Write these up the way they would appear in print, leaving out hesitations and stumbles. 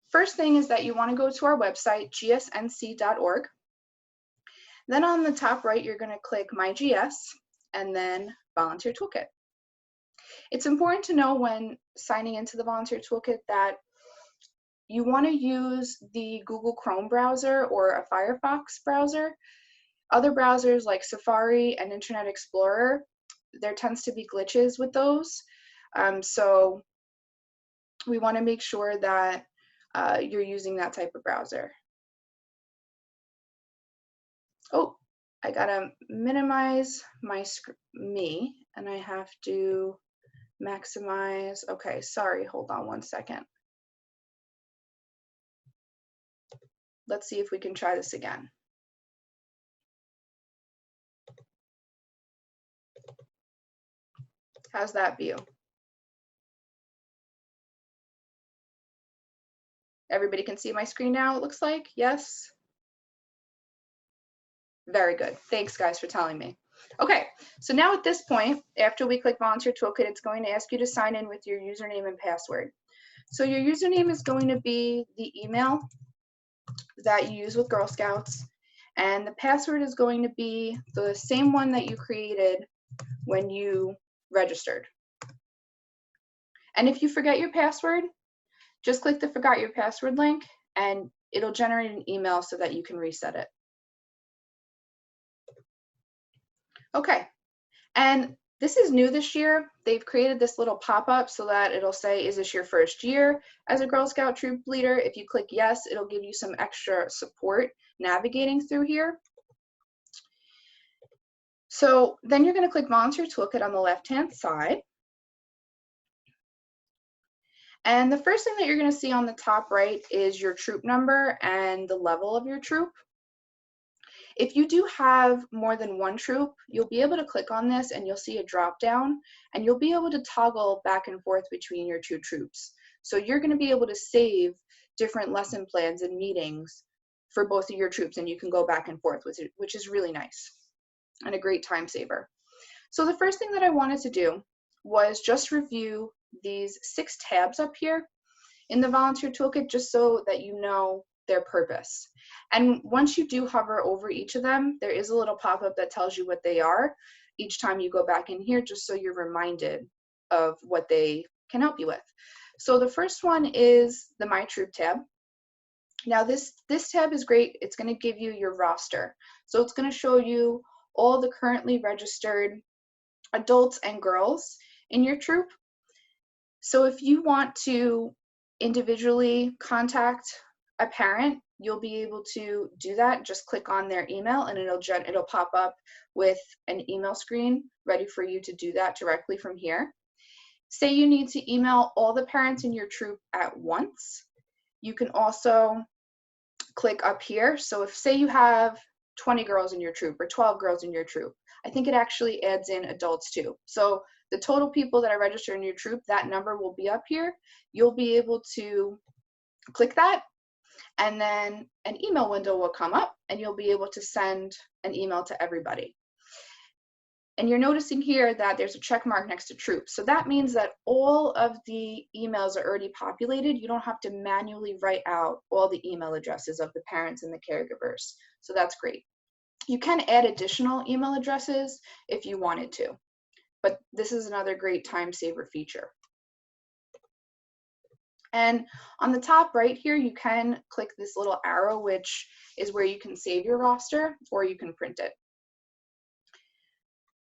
first thing is that you want to go to our website, gsnc.org. Then on the top right, you're going to click My GS and then Volunteer Toolkit. It's important to know when signing into the Volunteer Toolkit that you want to use the Google Chrome browser or a Firefox browser. Other browsers like Safari and Internet Explorer, there tends to be glitches with those. So we want to make sure that you're using that type of browser. Oh, I gotta minimize me, and I have to maximize. Okay, sorry, hold on one second. Let's see if we can try this again. How's that view? Everybody can see my screen now, it looks like, yes? Very good, thanks guys for telling me. Okay, so now at this point, after we click Volunteer Toolkit, it's going to ask you to sign in with your username and password. So your username is going to be the email that you use with Girl Scouts, and the password is going to be the same one that you created when you registered. And if you forget your password, just click the Forgot Your Password link and it'll generate an email so that you can reset it. Okay, and this is new this year. They've created this little pop-up so that it'll say, is this your first year as a Girl Scout troop leader? If you click yes, it'll give you some extra support navigating through here. So then you're going to click Volunteer Toolkit on the left-hand side. And the first thing that you're going to see on the top right is your troop number and the level of your troop. If you do have more than one troop, you'll be able to click on this and you'll see a drop down and you'll be able to toggle back and forth between your two troops. So you're going to be able to save different lesson plans and meetings for both of your troops, and you can go back and forth with it, which is really nice and a great time saver. So the first thing that I wanted to do was just review these 6 tabs up here in the Volunteer Toolkit, just so that you know their purpose. And once you do hover over each of them, there is a little pop-up that tells you what they are each time you go back in here, just so you're reminded of what they can help you with. So the first one is the My Troop tab. Now this tab is great. It's going to give you your roster. So it's going to show you all the currently registered adults and girls in your troop. So if you want to individually contact a parent, you'll be able to do that. Just click on their email and it'll pop up with an email screen ready for you to do that directly from here. Say you need to email all the parents in your troop at once, you can also click up here. So if say you have 20 girls in your troop or 12 girls in your troop, I think it actually adds in adults too. So the total people that are registered in your troop, that number will be up here. You'll be able to click that, and then an email window will come up and you'll be able to send an email to everybody. And you're noticing here that there's a check mark next to troops. So that means that all of the emails are already populated. You don't have to manually write out all the email addresses of the parents and the caregivers. So that's great. You can add additional email addresses if you wanted to, but this is another great time saver feature. And on the top right here, you can click this little arrow, which is where you can save your roster or you can print it.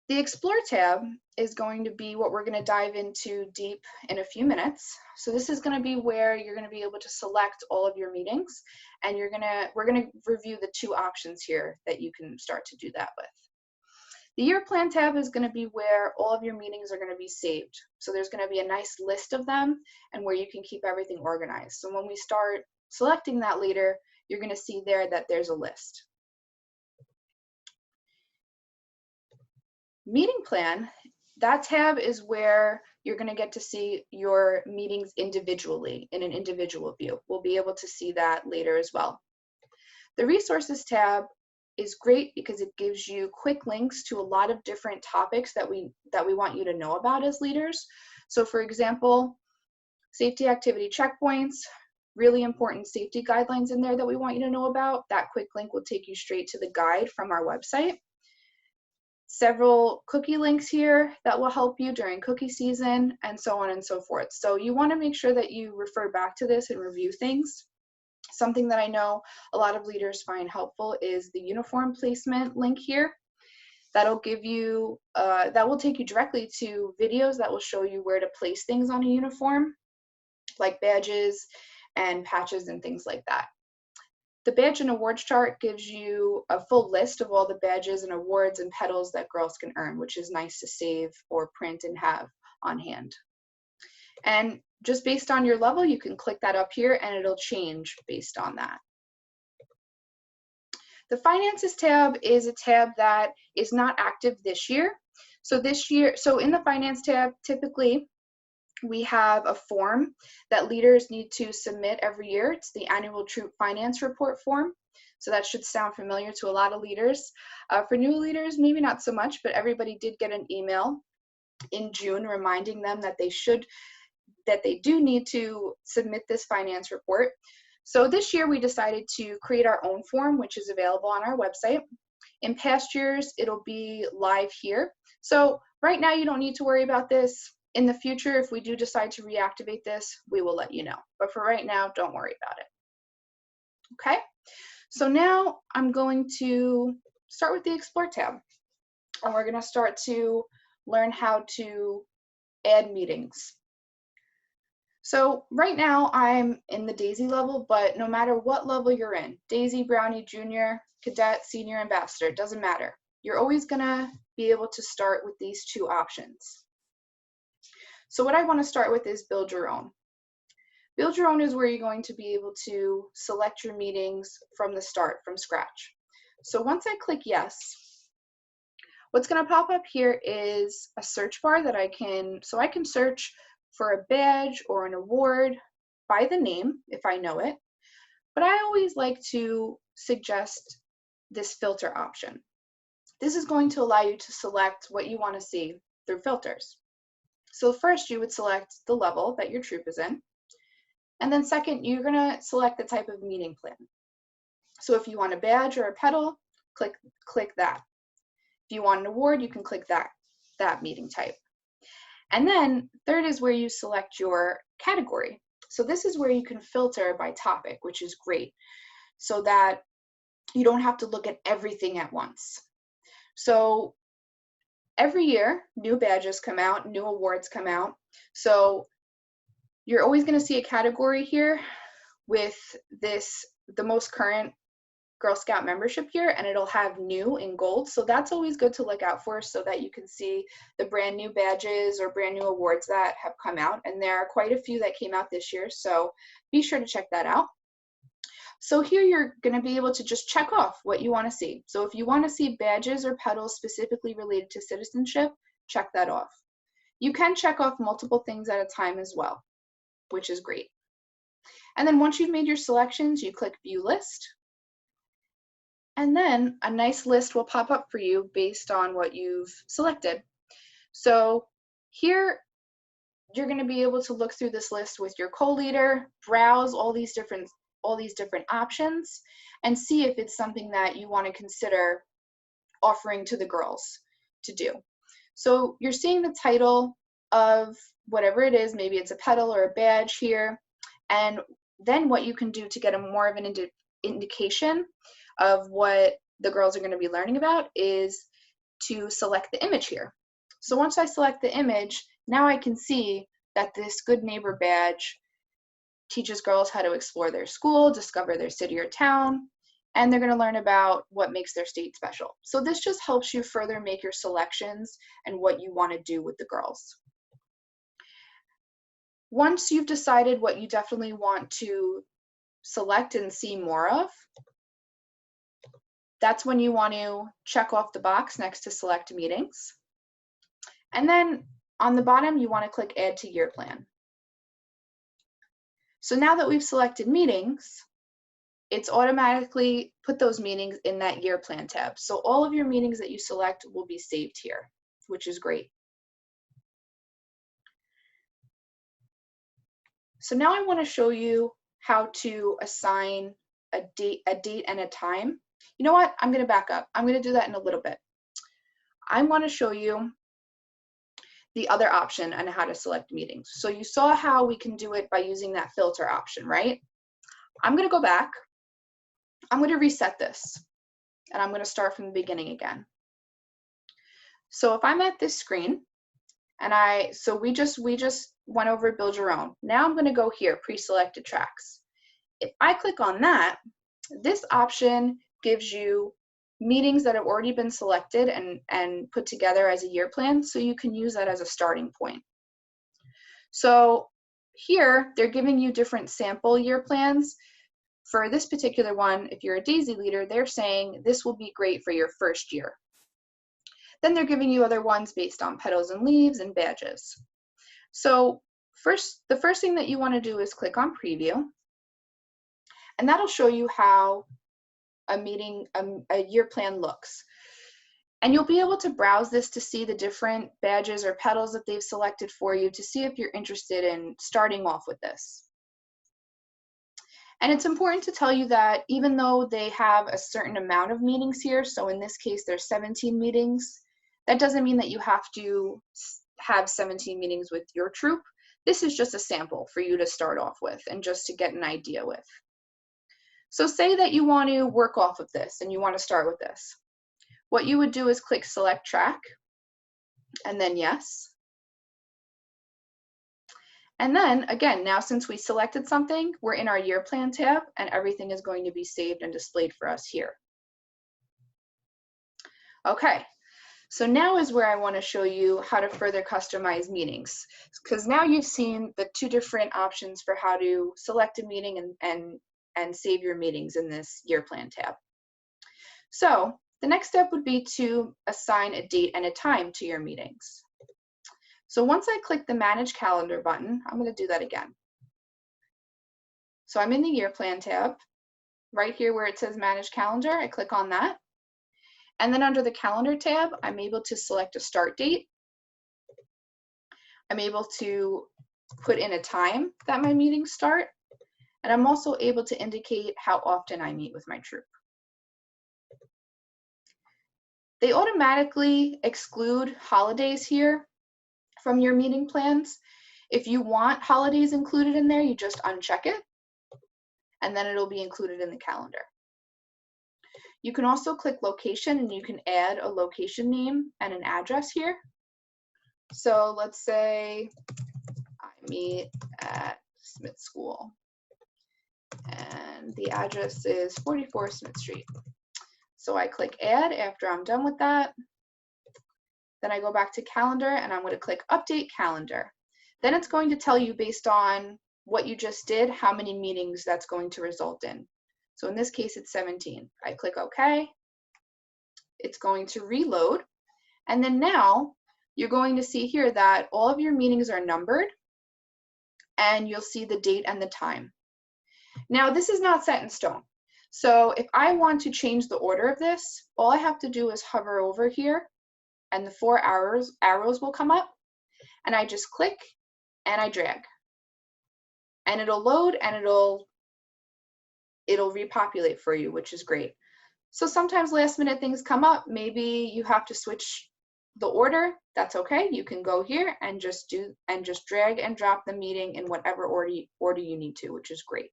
The Explore tab is going to be what we're going to dive into deep in a few minutes. So this is going to be where you're going to be able to select all of your meetings, and we're going to review the 2 options here that you can start to do that with. The Year Plan tab is going to be where all of your meetings are going to be saved. So there's going to be a nice list of them and where you can keep everything organized. So when we start selecting that later, you're going to see there that there's a list. Meeting Plan, that tab is where you're going to get to see your meetings individually in an individual view. We'll be able to see that later as well. The Resources tab is great because it gives you quick links to a lot of different topics that we want you to know about as leaders. So for example, safety activity checkpoints, really important safety guidelines in there that we want you to know about. That quick link will take you straight to the guide from our website. Several cookie links here that will help you during cookie season, and so on and so forth. So you want to make sure that you refer back to this and review things. Something that I know a lot of leaders find helpful is the uniform placement link here. That'll give you, that will take you directly to videos that will show you where to place things on a uniform, like badges and patches and things like that. The badge and awards chart gives you a full list of all the badges and awards and pedals that girls can earn, which is nice to save or print and have on hand. And just based on your level, you can click that up here and it'll change based on that. The Finances tab is a tab that is not active this year. So in the Finance tab, typically we have a form that leaders need to submit every year. It's the annual Troop Finance Report form. So that should sound familiar to a lot of leaders. For new leaders, maybe not so much, but everybody did get an email in June reminding them that they do need to submit this finance report. So this year we decided to create our own form, which is available on our website. In past years, it'll be live here. So right now you don't need to worry about this. In the future, if we do decide to reactivate this, we will let you know. But for right now, don't worry about it. Okay, so now I'm going to start with the Explore tab. And we're going to start to learn how to add meetings. So right now I'm in the Daisy level, but no matter what level you're in, Daisy, Brownie, Junior, Cadet, Senior, Ambassador, it doesn't matter. You're always going to be able to start with these two options. So what I want to start with is build your own. Build your own is where you're going to be able to select your meetings from the start, from scratch. So once I click yes, what's going to pop up here is a search bar that I can search for a badge or an award by the name if I know it. But I always like to suggest this filter option. This is going to allow you to select what you want to see through filters. So first you would select the level that your troop is in. And then second, you're going to select the type of meeting plan. So if you want a badge or a pedal, click that. If you want an award, you can click that meeting type. And then third is where you select your category. So this is where you can filter by topic, which is great, so that you don't have to look at everything at once. So every year, new badges come out, new awards come out. So you're always going to see a category here with the most current Girl Scout membership year, and it'll have new in gold. So that's always good to look out for, so that you can see the brand new badges or brand new awards that have come out. And there are quite a few that came out this year, so be sure to check that out. So here you're going to be able to just check off what you want to see. So if you want to see badges or pedals specifically related to citizenship, check that off. You can check off multiple things at a time as well, which is great. And then once you've made your selections, you click View List. And then a nice list will pop up for you based on what you've selected. So here you're going to be able to look through this list with your co-leader, browse all these different options, and see if it's something that you want to consider offering to the girls to do. So you're seeing the title of whatever it is, maybe it's a pedal or a badge here, and then what you can do to get more of an indication of what the girls are going to be learning about is to select the image here. So once I select the image, now I can see that this Good Neighbor badge teaches girls how to explore their school, discover their city or town, and they're going to learn about what makes their state special. So this just helps you further make your selections and what you want to do with the girls. Once you've decided what you definitely want to select and see more of, that's when you want to check off the box next to select meetings. And then on the bottom, you want to click Add to Year Plan. So now that we've selected meetings, it's automatically put those meetings in that year plan tab. So all of your meetings that you select will be saved here, which is great. So now I want to show you how to assign a date and a time. You know what? I'm going to back up. I'm going to do that in a little bit. I want to show you the other option on how to select meetings. So you saw how we can do it by using that filter option, right? I'm going to go back. I'm going to reset this, and I'm going to start from the beginning again. So if I'm at this screen, and we just went over build your own. Now I'm going to go here, pre-selected tracks. If I click on that, this option gives you meetings that have already been selected and put together as a year plan, so you can use that as a starting point. So here, they're giving you different sample year plans. For this particular one, if you're a Daisy leader, they're saying this will be great for your first year. Then they're giving you other ones based on petals and leaves and badges. So the first thing that you want to do is click on preview, and that'll show you how a year plan looks. And you'll be able to browse this to see the different badges or petals that they've selected for you to see if you're interested in starting off with this. And it's important to tell you that even though they have a certain amount of meetings here, so in this case there's 17 meetings, that doesn't mean that you have to have 17 meetings with your troop. This is just a sample for you to start off with and just to get an idea with. So say that you want to work off of this and you want to start with this. What you would do is click select track and then yes. And then again, now since we selected something, we're in our year plan tab and everything is going to be saved and displayed for us here. Okay, so now is where I want to show you how to further customize meetings, because now you've seen the two different options for how to select a meeting and save your meetings in this year plan tab. So the next step would be to assign a date and a time to your meetings. So once I click the Manage Calendar button, I'm going to do that again. So I'm in the Year Plan tab, right here where it says Manage Calendar, I click on that. And then under the Calendar tab, I'm able to select a start date. I'm able to put in a time that my meetings start. And I'm also able to indicate how often I meet with my troop. They automatically exclude holidays here from your meeting plans. If you want holidays included in there, you just uncheck it, and then it'll be included in the calendar. You can also click location, and you can add a location name and an address here. So let's say I meet at Smith School, and the address is 44 Smith Street. So I click add after I'm done with that. Then I go back to calendar and I'm going to click update calendar. Then it's going to tell you based on what you just did, how many meetings that's going to result in. So in this case, it's 17. I click OK. It's going to reload. And then now you're going to see here that all of your meetings are numbered and you'll see the date and the time. Now this is not set in stone. So if I want to change the order of this, all I have to do is hover over here and the 4 arrows will come up, and I just click and I drag. And it'll load and it'll repopulate for you, which is great. So sometimes last minute things come up. Maybe you have to switch the order. That's okay. You can go here and just drag and drop the meeting in whatever order you need to, which is great.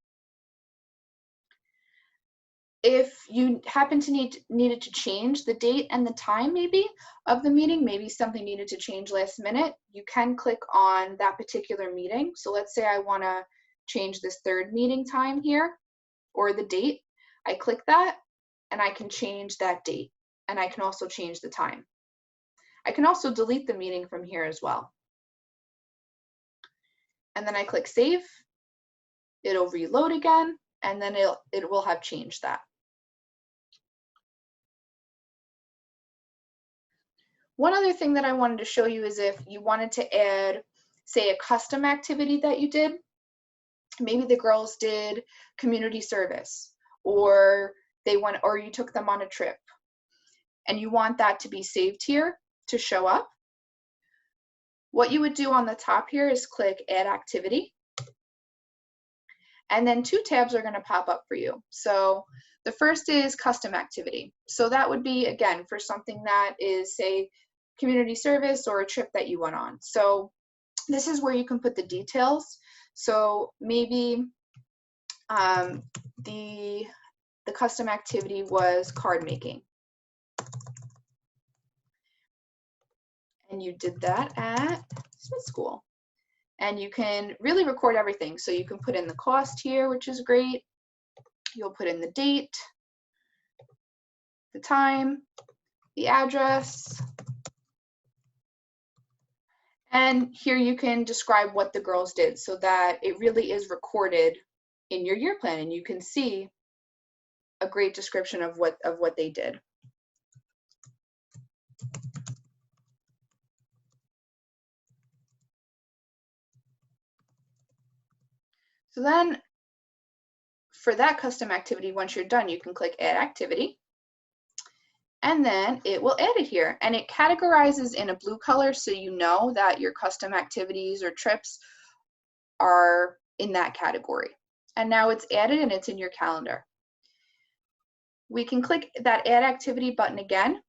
If you happen to needed to change the date and the time maybe of the meeting, maybe something needed to change last minute, you can click on that particular meeting. So let's say I want to change this third meeting time here or the date. I click that and I can change that date, and I can also change the time. I can also delete the meeting from here as well. And then I click save. It'll reload again, and then it will have changed that. One other thing that I wanted to show you is if you wanted to add, say, a custom activity that you did. Maybe the girls did community service, or you took them on a trip, and you want that to be saved here to show up. What you would do on the top here is click Add Activity. And then 2 tabs are going to pop up for you. So the first is custom activity. So that would be, again, for something that is, say, community service or a trip that you went on. So this is where you can put the details. So maybe the custom activity was card making. And you did that at Smith School. And you can really record everything. So you can put in the cost here, which is great. You'll put in the date, the time, the address. And here you can describe what the girls did so that it really is recorded in your year plan and you can see a great description of what they did. So then for that custom activity, once you're done, you can click Add Activity. And then it will add it here. And it categorizes in a blue color so you know that your custom activities or trips are in that category. And now it's added and it's in your calendar. We can click that Add Activity button again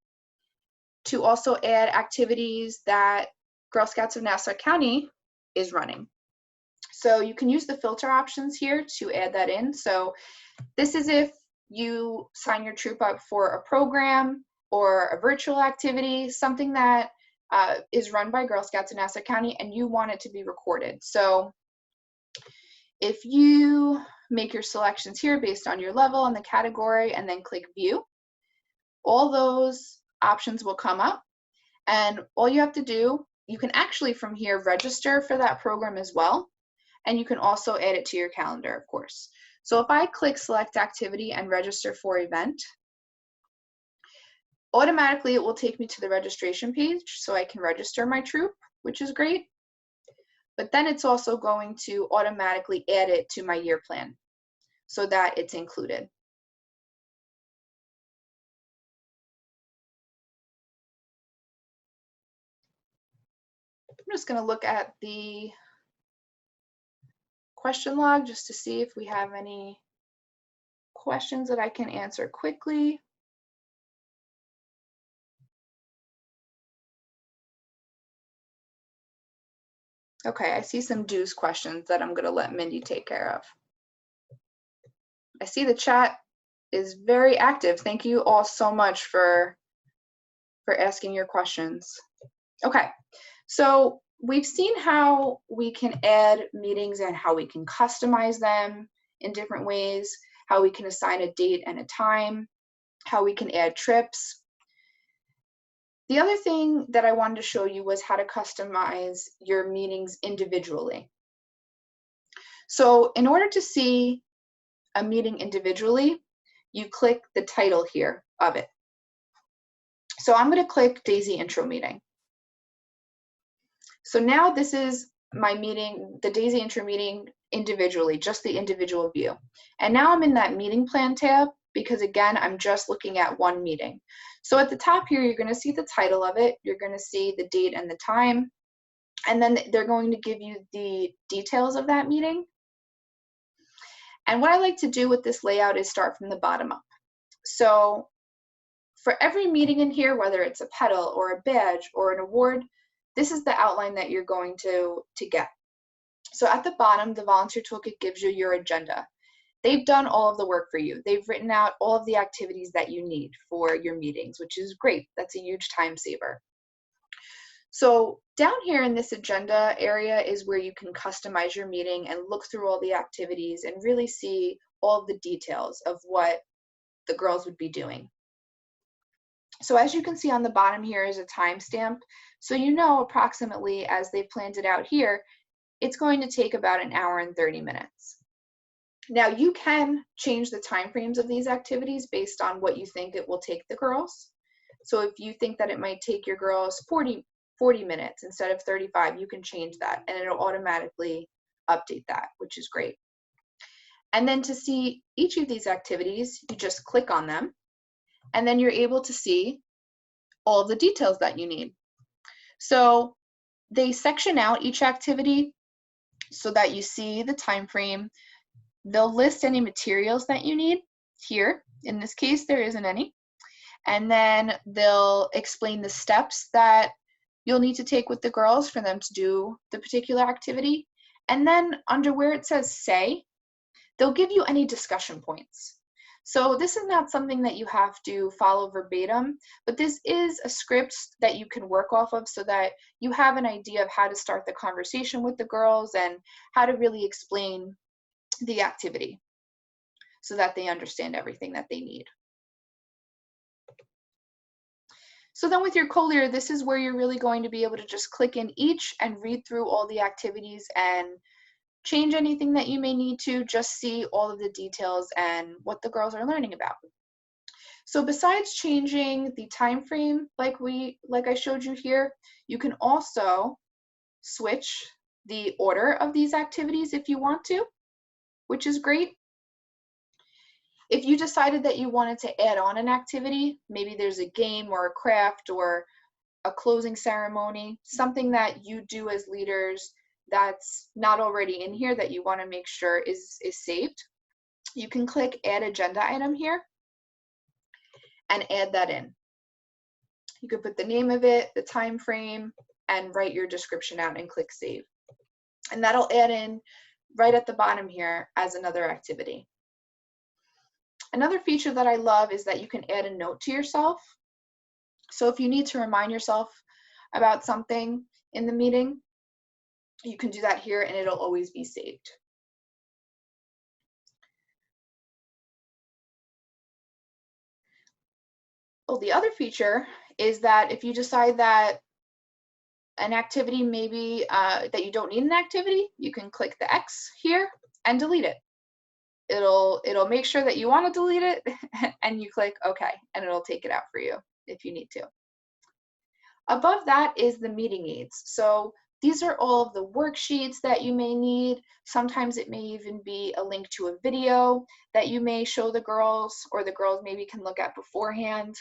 to also add activities that Girl Scouts of Nassau County is running. So you can use the filter options here to add that in. So this is if you sign your troop up for a program or a virtual activity, something that is run by Girl Scouts of Nassau County and you want it to be recorded. So if you make your selections here based on your level and the category and then click View, all those options will come up and all you have to do, you can actually from here register for that program as well. And you can also add it to your calendar, of course. So if I click Select Activity and Register for Event, automatically it will take me to the registration page so I can register my troop, which is great. But then it's also going to automatically add it to my year plan so that it's included. I'm just going to look at the question log just to see if we have any questions that I can answer quickly. Okay, I see some dues questions that I'm going to let Mindy take care of. I see the chat is very active. Thank you all so much for asking your questions. Okay, so we've seen how we can add meetings and how we can customize them in different ways, how we can assign a date and a time, how we can add trips. The other thing that I wanted to show you was how to customize your meetings individually. So in order to see a meeting individually, you click the title here of it. So I'm going to click Daisy Intro Meeting. So now this is my meeting, the Daisy Intro Meeting individually, just the individual view. And now I'm in that meeting plan tab because again, I'm just looking at one meeting. So at the top here, you're going to see the title of it. You're going to see the date and the time. And then they're going to give you the details of that meeting. And what I like to do with this layout is start from the bottom up. So for every meeting in here, whether it's a pedal or a badge or an award, this is the outline that you're going to get. So at the bottom, the Volunteer Toolkit gives you your agenda. They've done all of the work for you. They've written out all of the activities that you need for your meetings, which is great. That's a huge time saver. So down here in this agenda area is where you can customize your meeting and look through all the activities and really see all of the details of what the girls would be doing. So as you can see on the bottom here is a timestamp. So you know approximately as they planned it out here, it's going to take about an hour and 30 minutes. Now you can change the time frames of these activities based on what you think it will take the girls. So if you think that it might take your girls 40 minutes instead of 35, you can change that and it'll automatically update that, which is great. And then to see each of these activities, you just click on them and then you're able to see all of the details that you need. So they section out each activity so that you see the time frame, They'll list any materials that you need here. In this case, there isn't any. And then they'll explain the steps that you'll need to take with the girls for them to do the particular activity. And then under where it says say, they'll give you any discussion points. So this is not something that you have to follow verbatim, but this is a script that you can work off of so that you have an idea of how to start the conversation with the girls and how to really explain the activity so that they understand everything that they need. So then with your co-leader, this is where you're really going to be able to just click in each and read through all the activities and change anything that you may need to, just see all of the details and what the girls are learning about. So besides changing the time frame like I showed you here, you can also switch the order of these activities if you want to, which is great. If you decided that you wanted to add on an activity, maybe there's a game or a craft or a closing ceremony, something that you do as leaders that's not already in here that you want to make sure is saved, you can click add agenda item here and add that in. You could put the name of it, the time frame, and write your description out and click save. And that'll add in right at the bottom here as another activity. Another feature that I love is that you can add a note to yourself. So if you need to remind yourself about something in the meeting, you can do that here and it'll always be saved. Well, the other feature is that if you decide that an activity maybe that you don't need an activity, you can click the X here and delete it. It'll make sure that you want to delete it and you click OK and it'll take it out for you if you need to. Above that is the meeting aids. So these are all of the worksheets that you may need. Sometimes it may even be a link to a video that you may show the girls or the girls maybe can look at beforehand.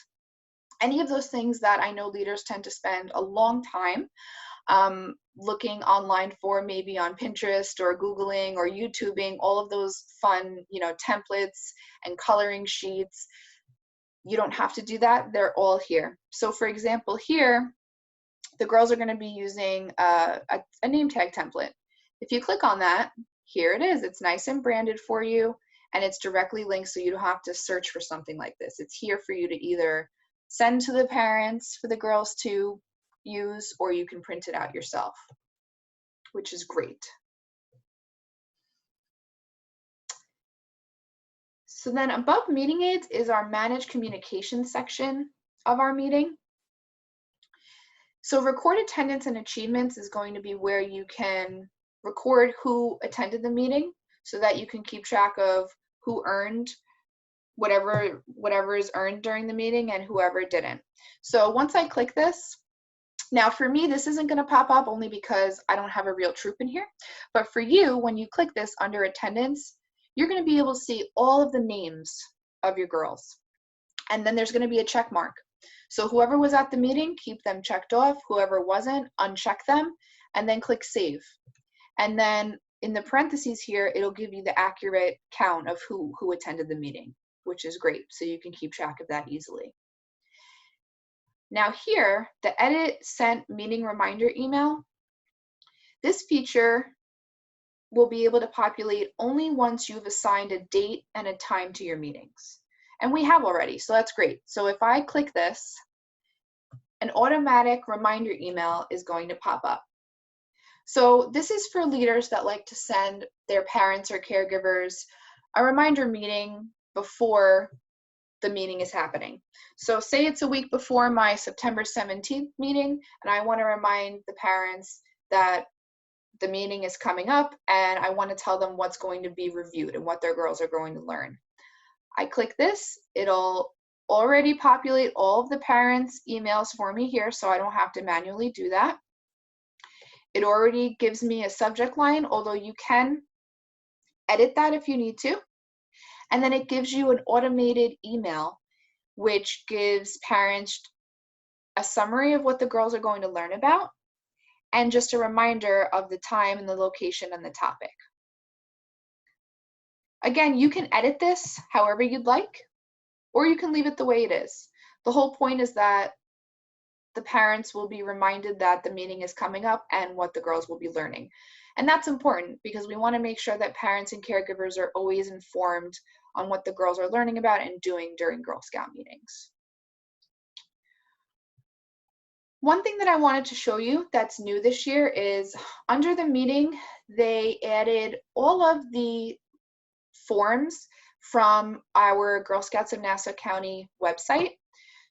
Any of those things that I know leaders tend to spend a long time looking online for, maybe on Pinterest or Googling or YouTubing, all of those fun, templates and coloring sheets. You don't have to do that. They're all here. So for example, here, the girls are going to be using a name tag template. If you click on that, here it is. It's nice and branded for you, and it's directly linked so you don't have to search for something like this. It's here for you to either send to the parents for the girls to use, or you can print it out yourself, which is great. So then above meeting aids is our manage communication section of our meeting. So record attendance and achievements is going to be where you can record who attended the meeting so that you can keep track of who earned whatever is earned during the meeting and whoever didn't. So once I click this, now for me, this isn't going to pop up only because I don't have a real troop in here. But for you, when you click this under attendance, you're going to be able to see all of the names of your girls. And then there's going to be a check mark. So whoever was at the meeting, keep them checked off. Whoever wasn't, uncheck them, and then click save. And then in the parentheses here, it'll give you the accurate count of who attended the meeting, which is great. So you can keep track of that easily. Now here, the edit sent meeting reminder email, this feature will be able to populate only once you've assigned a date and a time to your meetings. And we have already, so that's great. So if I click this, an automatic reminder email is going to pop up. So this is for leaders that like to send their parents or caregivers a reminder meeting before the meeting is happening. So say it's a week before my September 17th meeting, and I want to remind the parents that the meeting is coming up and I want to tell them what's going to be reviewed and what their girls are going to learn. I click this, it'll already populate all of the parents' emails for me here, so I don't have to manually do that. It already gives me a subject line, although you can edit that if you need to. And then it gives you an automated email, which gives parents a summary of what the girls are going to learn about, and just a reminder of the time and the location and the topic. Again, you can edit this however you'd like, or you can leave it the way it is. The whole point is that the parents will be reminded that the meeting is coming up and what the girls will be learning. And that's important because we want to make sure that parents and caregivers are always informed on what the girls are learning about and doing during Girl Scout meetings. One thing that I wanted to show you that's new this year is under the meeting, they added all of the forms from our Girl Scouts of Nassau County website.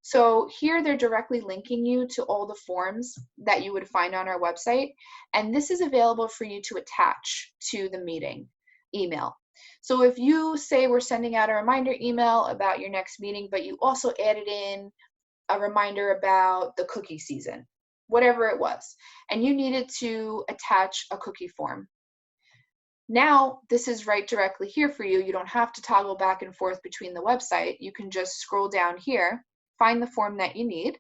So here they're directly linking you to all the forms that you would find on our website. And this is available for you to attach to the meeting email. So if you say we're sending out a reminder email about your next meeting, but you also added in a reminder about the cookie season, whatever it was, and you needed to attach a cookie form. Now, this is right directly here for you. You don't have to toggle back and forth between the website. You can just scroll down here, find the form that you need,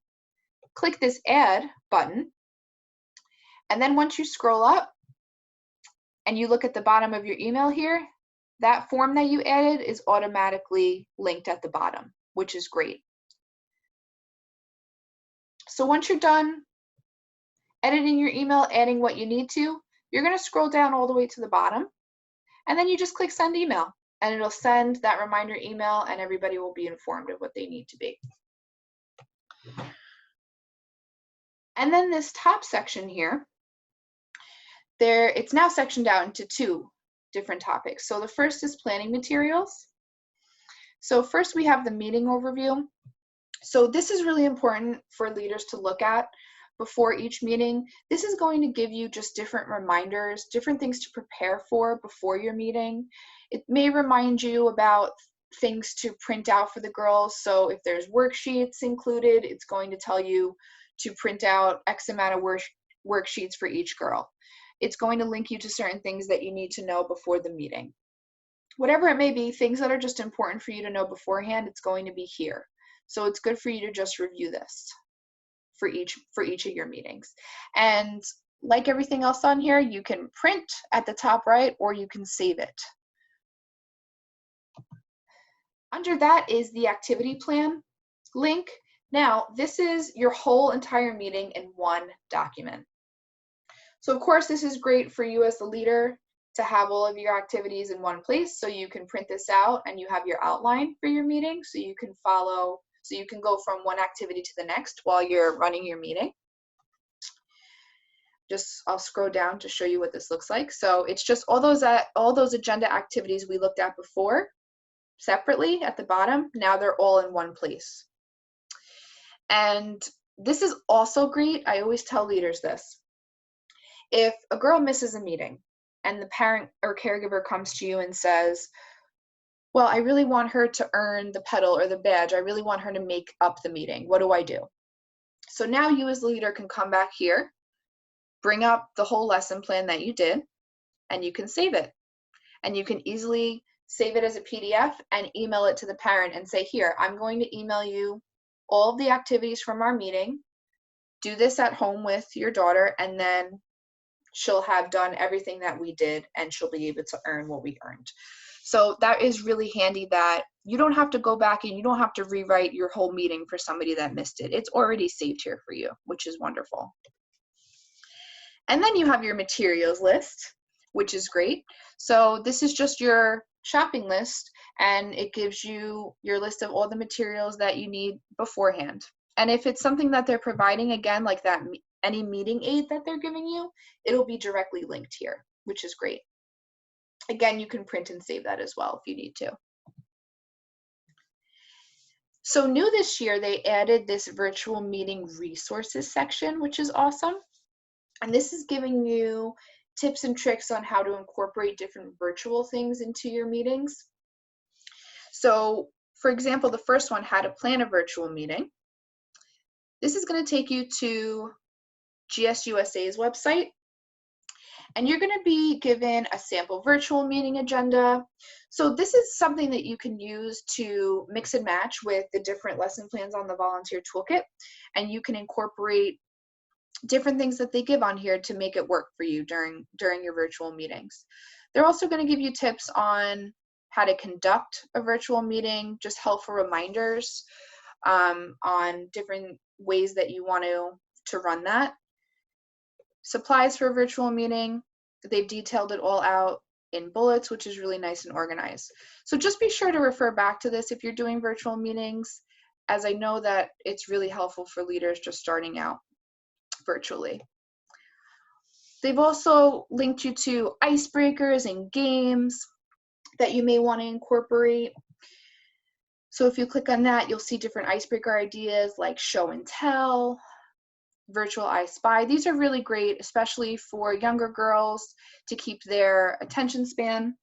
click this add button, and then once you scroll up and you look at the bottom of your email here, that form that you added is automatically linked at the bottom, which is great. So once you're done editing your email, adding what you need to, you're going to scroll down all the way to the bottom, and then you just click send email, and it'll send that reminder email, and everybody will be informed of what they need to be. And then this top section here, it's now sectioned out into 2 different topics. So the first is planning materials. So first we have the meeting overview. So this is really important for leaders to look at before each meeting. This is going to give you just different reminders, different things to prepare for before your meeting. It may remind you about things to print out for the girls. So if there's worksheets included, it's going to tell you to print out X amount of worksheets for each girl. It's going to link you to certain things that you need to know before the meeting. Whatever it may be, things that are just important for you to know beforehand, it's going to be here. So it's good for you to just review this for each of your meetings. And like everything else on here, you can print at the top right or you can save it. Under that is the activity plan link. Now, this is your whole entire meeting in one document. So of course, this is great for you as the leader to have all of your activities in one place, so you can print this out and you have your outline for your meeting, so you can follow, so you can go from one activity to the next while you're running your meeting. I'll scroll down to show you what this looks like. So it's just all those agenda activities we looked at before separately at the bottom. Now they're all in one place. And this is also great. I always tell leaders this. If a girl misses a meeting and the parent or caregiver comes to you and says, well, I really want her to earn the pedal or the badge. I really want her to make up the meeting. What do I do? So now you as the leader can come back here, bring up the whole lesson plan that you did, and you can save it. And you can easily save it as a PDF and email it to the parent and say, here, I'm going to email you all of the activities from our meeting. Do this at home with your daughter, and then she'll have done everything that we did and she'll be able to earn what we earned. So that is really handy that you don't have to go back and you don't have to rewrite your whole meeting for somebody that missed it. It's already saved here for you, which is wonderful. And then you have your materials list, which is great. So this is just your shopping list, and it gives you your list of all the materials that you need beforehand. And if it's something that they're providing, again, like that, any meeting aid that they're giving you, it'll be directly linked here, which is great. Again, you can print and save that as well if you need to. So new this year, they added this virtual meeting resources section, which is awesome. And this is giving you tips and tricks on how to incorporate different virtual things into your meetings. So for example, the first one, how to plan a virtual meeting. This is going to take you to GSUSA's website, and you're going to be given a sample virtual meeting agenda. So this is something that you can use to mix and match with the different lesson plans on the Volunteer Toolkit, and you can incorporate different things that they give on here to make it work for you during your virtual meetings. They're also going to give you tips on how to conduct a virtual meeting, just helpful reminders on different ways that you want to run that. Supplies for a virtual meeting, they've detailed it all out in bullets, which is really nice and organized. So just be sure to refer back to this if you're doing virtual meetings, as I know that it's really helpful for leaders just starting out virtually. They've also linked you to icebreakers and games that you may want to incorporate. So if you click on that, you'll see different icebreaker ideas like show and tell, virtual I Spy. These are really great, especially for younger girls, to keep their attention span.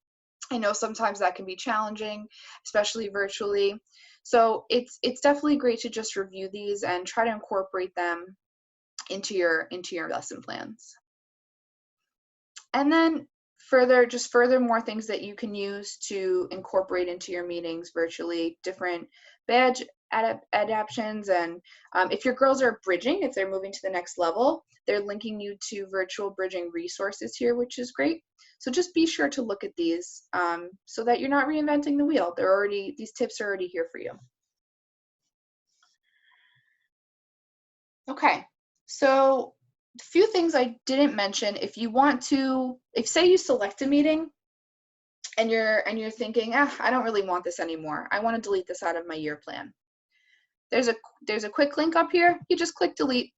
I know sometimes that can be challenging, especially virtually. So it's definitely great to just review these and try to incorporate them into your lesson plans. And then further more things that you can use to incorporate into your meetings virtually, different badge adaptions. And if your girls are bridging, if they're moving to the next level, they're linking you to virtual bridging resources here, which is great. So just be sure to look at these so that you're not reinventing the wheel. These tips are already here for you. Okay, so a few things I didn't mention. If you want to, if say you select a meeting and you're thinking, I don't really want this anymore, I want to delete this out of my year plan. There's a quick link up here. You just click delete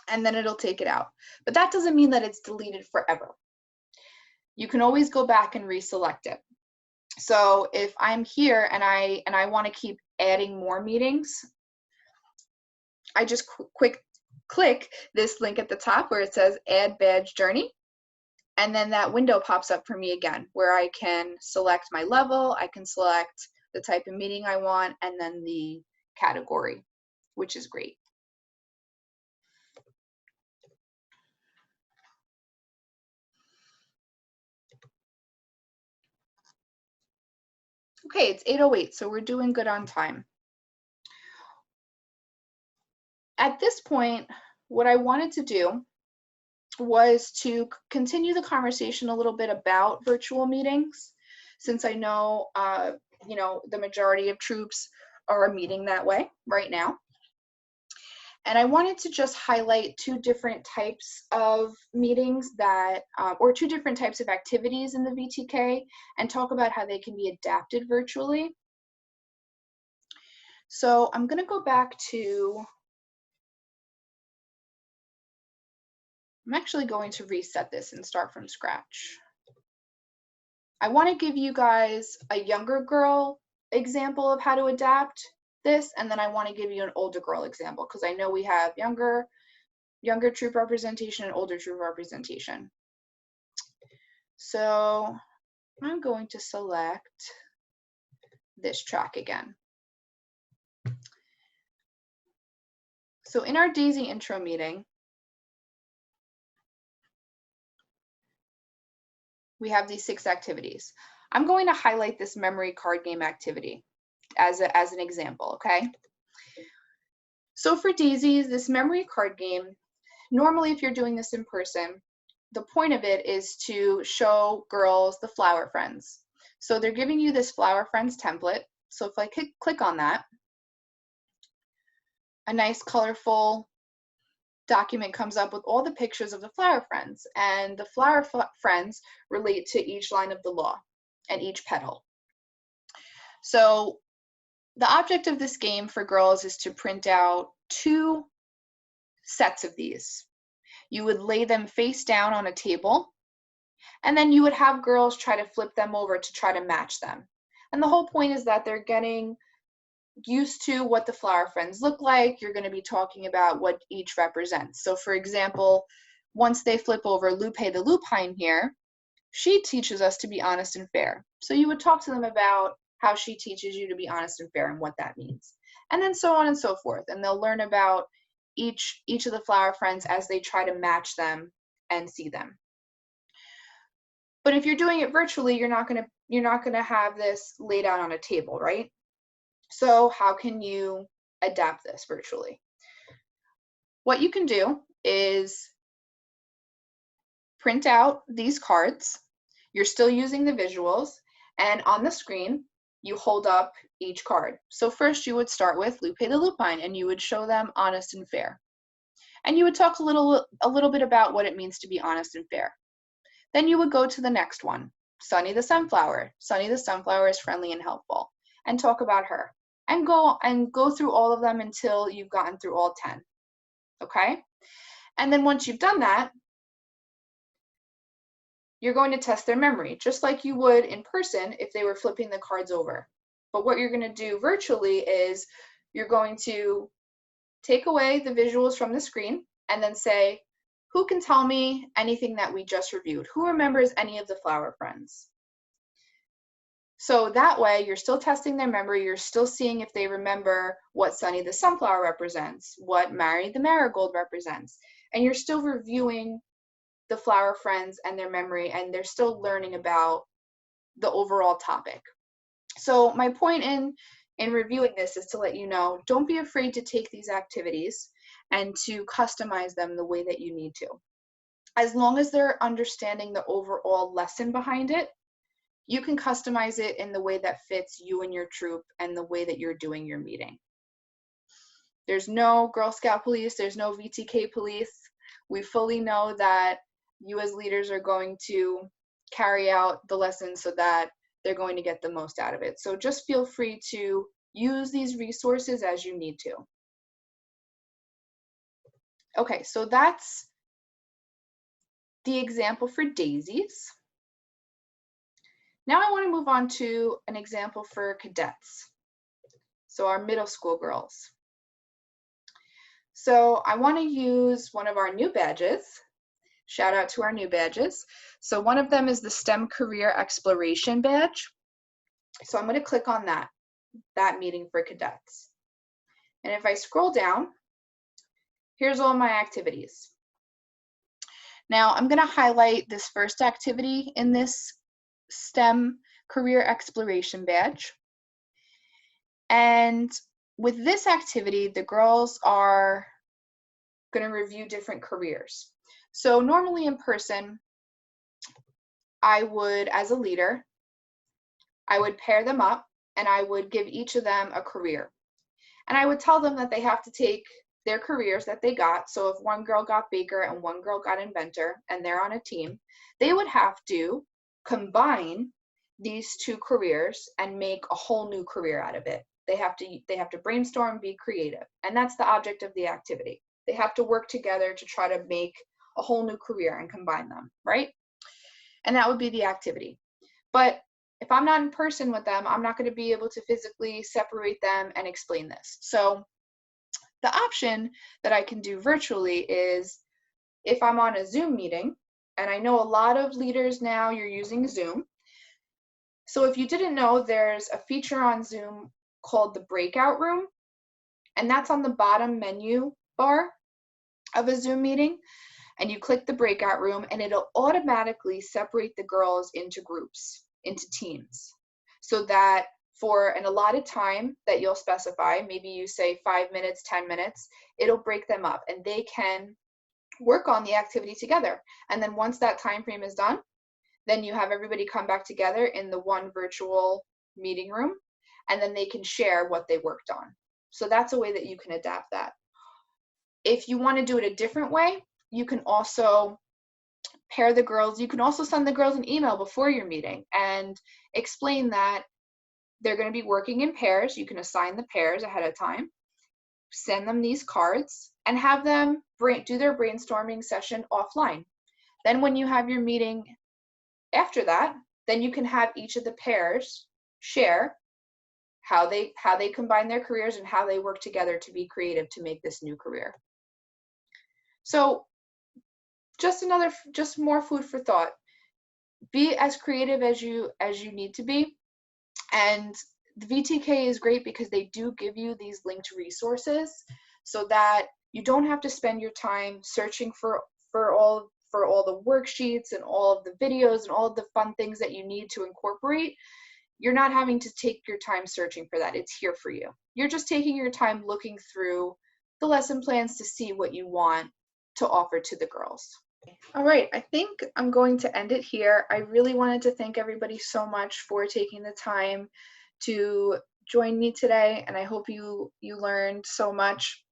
and then it'll take it out. But that doesn't mean that it's deleted forever. You can always go back and reselect it. So if I'm here and I want to keep adding more meetings, I just click this link at the top where it says add badge journey, and then that window pops up for me again where I can select my level, I can select the type of meeting I want, and then the category, which is great. Okay, it's 8:08, so we're doing good on time. At this point, what I wanted to do was to continue the conversation a little bit about virtual meetings, since I know, the majority of troops are meeting that way right now. And I wanted to just highlight two different types of meetings that, or two different types of activities in the VTK, and talk about how they can be adapted virtually. So I'm going to go back to, I'm actually going to reset this and start from scratch. I want to give you guys a younger girl example of how to adapt this, and then I want to give you an older girl example, because I know we have younger troop representation and older troop representation. So I'm going to select this track again. So in our Daisy intro meeting, we have these 6 activities. I'm going to highlight this memory card game activity as an example, okay? So for Daisies, this memory card game, normally if you're doing this in person, the point of it is to show girls the Flower Friends. So they're giving you this Flower Friends template. So if I click on that, a nice colorful document comes up with all the pictures of the Flower Friends, and the Flower Friends relate to each line of the law and each petal. So the object of this game for girls is to print out 2 sets of these. You would lay them face down on a table, and then you would have girls try to flip them over to try to match them. And the whole point is that they're getting used to what the Flower Friends look like. You're going to be talking about what each represents. So for example, once they flip over Lupe the Lupine here, she teaches us to be honest and fair. So you would talk to them about how she teaches you to be honest and fair and what that means. And then so on and so forth. And they'll learn about each of the Flower Friends as they try to match them and see them. But if you're doing it virtually, you're not gonna have this laid out on a table, right? So how can you adapt this virtually? What you can do is print out these cards. You're still using the visuals. And on the screen, you hold up each card. So first you would start with Lupe the Lupine, and you would show them honest and fair. And you would talk a little bit about what it means to be honest and fair. Then you would go to the next one, Sunny the Sunflower. Sunny the Sunflower is friendly and helpful, and talk about her. And go through all of them until you've gotten through all 10. Okay? And then once you've done that, you're going to test their memory, just like you would in person if they were flipping the cards over. But what you're going to do virtually is you're going to take away the visuals from the screen and then say, who can tell me anything that we just reviewed? Who remembers any of the flower friends? So that way you're still testing their memory, you're still seeing if they remember what Sunny the Sunflower represents, what Mary the Marigold represents, and you're still reviewing the flower friends and their memory, and they're still learning about the overall topic. So my point in reviewing this is to let you know, don't be afraid to take these activities and to customize them the way that you need to. As long as they're understanding the overall lesson behind it, you can customize it in the way that fits you and your troop and the way that you're doing your meeting. There's no Girl Scout police, there's no VTK police. We fully know that you as leaders are going to carry out the lesson so that they're going to get the most out of it. So just feel free to use these resources as you need to. Okay, so that's the example for daisies. Now I want to move on to an example for cadets, so our middle school girls. So I want to use one of our new badges. Shout out to our new badges. So one of them is the STEM Career Exploration badge. So I'm going to click on that meeting for cadets. And if I scroll down, here's all my activities. Now I'm going to highlight this first activity in this STEM Career Exploration badge. And with this activity, the girls are going to review different careers. So normally in person, I would, as a leader, I would pair them up and I would give each of them a career. And I would tell them that they have to take their careers that they got. So if one girl got baker and one girl got inventor and they're on a team, they would have to combine these two careers and make a whole new career out of it. They have to brainstorm, be creative. And that's the object of the activity. They have to work together to try to make a whole new career and combine them, right? And that would be the activity. But if I'm not in person with them, I'm not going to be able to physically separate them and explain this. So the option that I can do virtually is if I'm on a Zoom meeting, and I know a lot of leaders now, you're using Zoom. So if you didn't know, there's a feature on Zoom called the breakout room, and that's on the bottom menu bar of a Zoom meeting. And you click the breakout room and it'll automatically separate the girls into groups, into teams, so that for an allotted time that you'll specify, maybe you say 5 minutes, 10 minutes, it'll break them up and they can work on the activity together. And then once that time frame is done, then you have everybody come back together in the one virtual meeting room, and then they can share what they worked on. So that's a way that you can adapt that. If you want to do it a different way, you can also pair the girls. You can also send the girls an email before your meeting and explain that they're going to be working in pairs. You can assign the pairs ahead of time, send them these cards, and have them do their brainstorming session offline. Then when you have your meeting after that, then you can have each of the pairs share how they combine their careers and how they work together to be creative to make this new career. So just more food for thought. Be as creative as you need to be. And the VTK is great because they do give you these linked resources so that you don't have to spend your time searching for all the worksheets and all of the videos and all of the fun things that you need to incorporate. You're not having to take your time searching for that. It's here for you. You're just taking your time looking through the lesson plans to see what you want to offer to the girls. All right, I think I'm going to end it here. I really wanted to thank everybody so much for taking the time to join me today, and I hope you learned so much.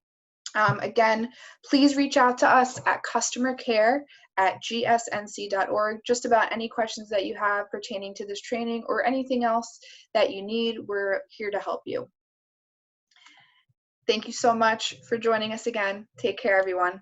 Again, please reach out to us at customercare@gsnc.org. Just about any questions that you have pertaining to this training or anything else that you need, we're here to help you. Thank you so much for joining us again. Take care, everyone.